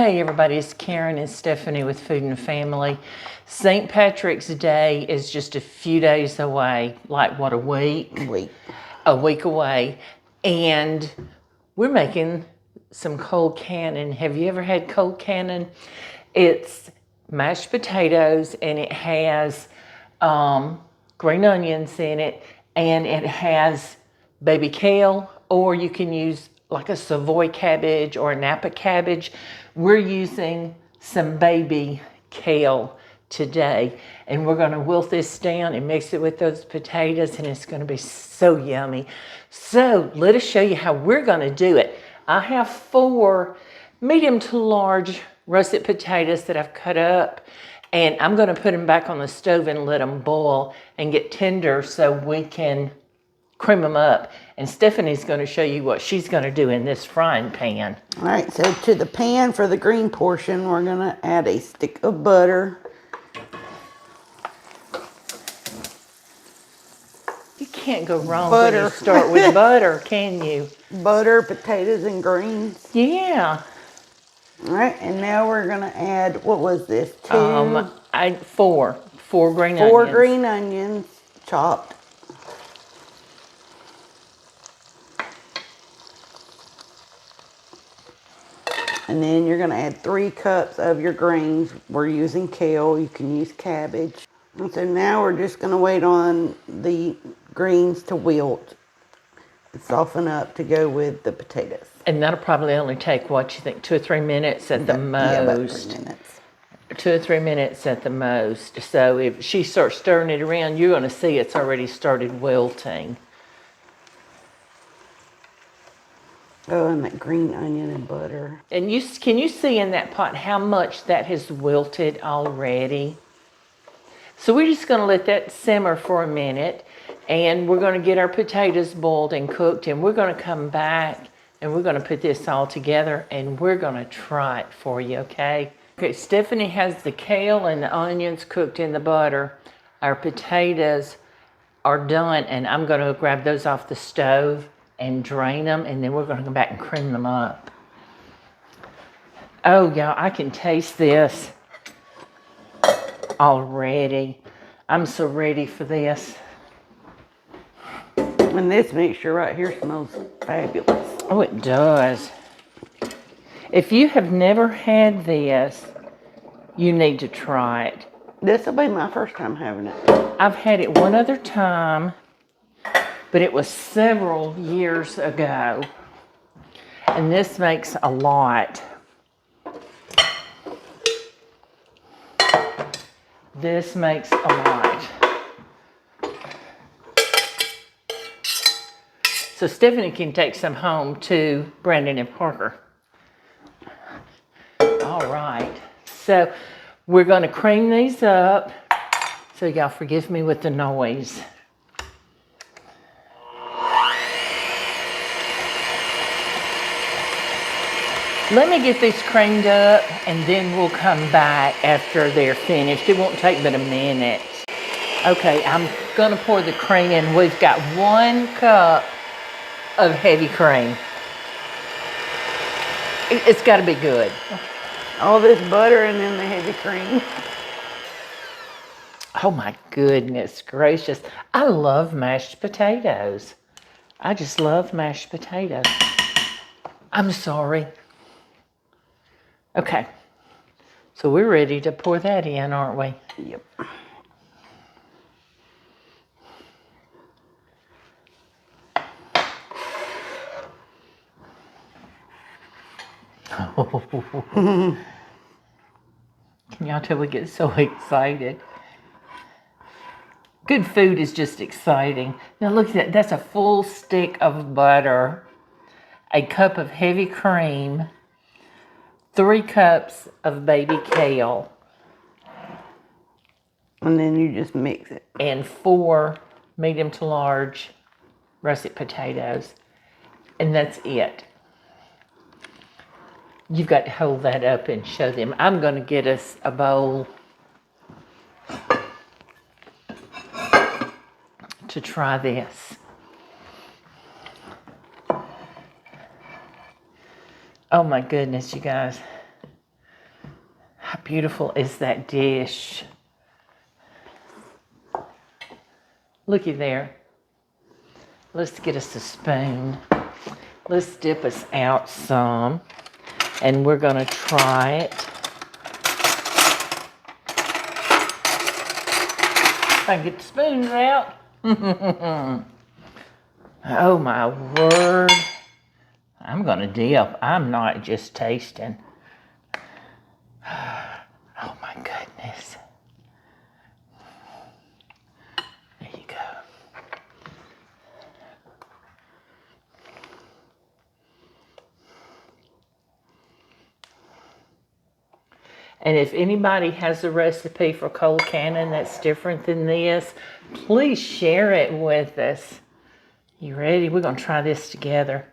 Hey everybody, it's Karen and Stephanie with Food and Family. St. Patrick's Day is just a few days away, like what, a week? A week away. And we're making some Colcannon. Have you ever had Colcannon? It's mashed potatoes and it has green onions in it, and it has baby kale, or you can use like a savoy cabbage or a napa cabbage. We're using some baby kale today, and we're going to wilt this down and mix it with those potatoes, and it's going to be so yummy. So let us show you how we're going to do it. I have 4 medium to large russet potatoes that I've cut up, and I'm going to put them back on the stove and let them boil and get tender so we can cream them up. And Stephanie's going to show you what she's going to do in this frying pan. All right, so to the pan for the green portion, we're going to add a stick of butter. You can't go wrong when you start with butter, can you? Butter, potatoes, and greens. Yeah. All right, and now we're going to add, what was this? 4 green onions. 4 green onions, chopped. And then you're going to add 3 cups of your greens. We're using kale. You can use cabbage. And so now we're just going to wait on the greens to wilt and soften up to go with the potatoes. And that'll probably only take, what you think, 2 or 3 minutes at the most. Yeah, about 3 minutes. 2 or 3 minutes at the most. So if she starts stirring it around, you're going to see it's already started wilting. Oh, and that green onion and butter. And can you see in that pot how much that has wilted already? So we're just going to let that simmer for a minute, and we're going to get our potatoes boiled and cooked, and we're going to come back and we're going to put this all together and we're going to try it for you, okay? Okay, Stephanie has the kale and the onions cooked in the butter. Our potatoes are done, and I'm going to grab those off the stove and drain them, and then we're going to come back and cream them up. Oh, y'all, I can taste this already. I'm so ready for this. And this mixture right here smells fabulous. Oh, it does. If you have never had this, you need to try it. This will be my first time having it. I've had it one other time, but it was several years ago. And this makes a lot. This makes a lot. So Stephanie can take some home to Brandon and Parker. All right. So we're going to cream these up. So y'all forgive me with the noise. Let me get these creamed up, and then we'll come back after they're finished. It won't take but a minute. Okay, I'm gonna pour the cream in. We've got 1 cup of heavy cream. It's gotta be good. All this butter and then the heavy cream. Oh my goodness gracious. I love mashed potatoes. I just love mashed potatoes. I'm sorry. Okay, so we're ready to pour that in, aren't we? Yep. Can y'all tell we get so excited? Good food is just exciting. Now look at that, that's a full stick of butter, a cup of heavy cream, 3 cups of baby kale. And then you just mix it. And 4 medium to large russet potatoes. And that's it. You've got to hold that up and show them. I'm going to get us a bowl to try this. Oh my goodness, you guys. beautiful is that dish? Looky there. Let's get us a spoon. Let's dip us out some. And we're gonna try it. If I can get the spoons out. Oh my word. I'm gonna dip. I'm not just tasting. Oh my goodness. There you go. And if anybody has a recipe for Colcannon that's different than this, please share it with us. You ready? We're going to try this together.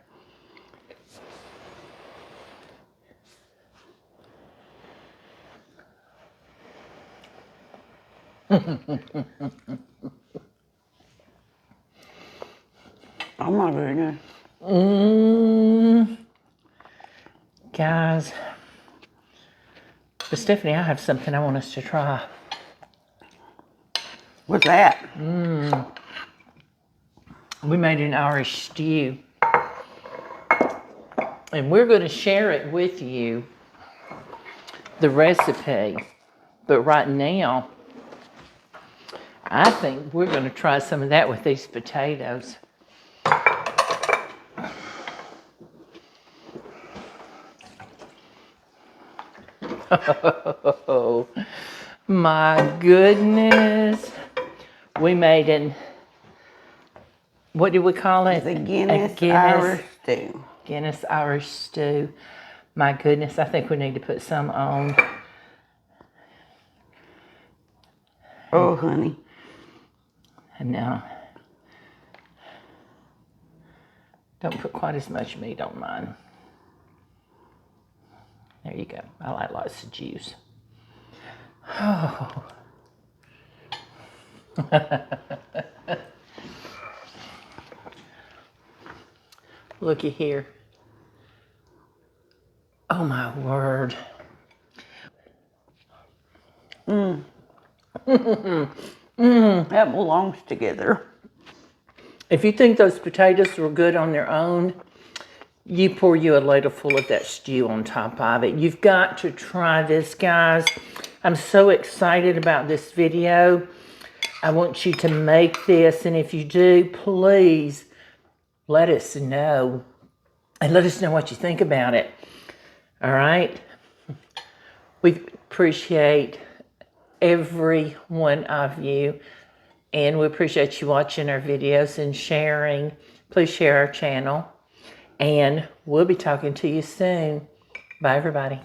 Oh my goodness. Guys. But Stephanie, I have something I want us to try. What's that? We made an Irish stew. And we're going to share it with you, the recipe. But right now, I think we're going to try some of that with these potatoes. Oh, my goodness. We made what do we call it? The Guinness Irish Stew. Guinness Irish Stew. My goodness, I think we need to put some on. Oh, honey. And now, don't put quite as much meat on mine. There you go. I like lots of juice. Oh. Looky here. Oh my word. That belongs together. If you think those potatoes were good on their own, you pour you a ladle full of that stew on top of it. You've got to try this, guys. I'm so excited about this video. I want you to make this, and if you do, please let us know. And let us know what you think about it. All right? We appreciate every one of you, and we appreciate you watching our videos and sharing. Please share our channel. And we'll be talking to you soon. Bye, everybody.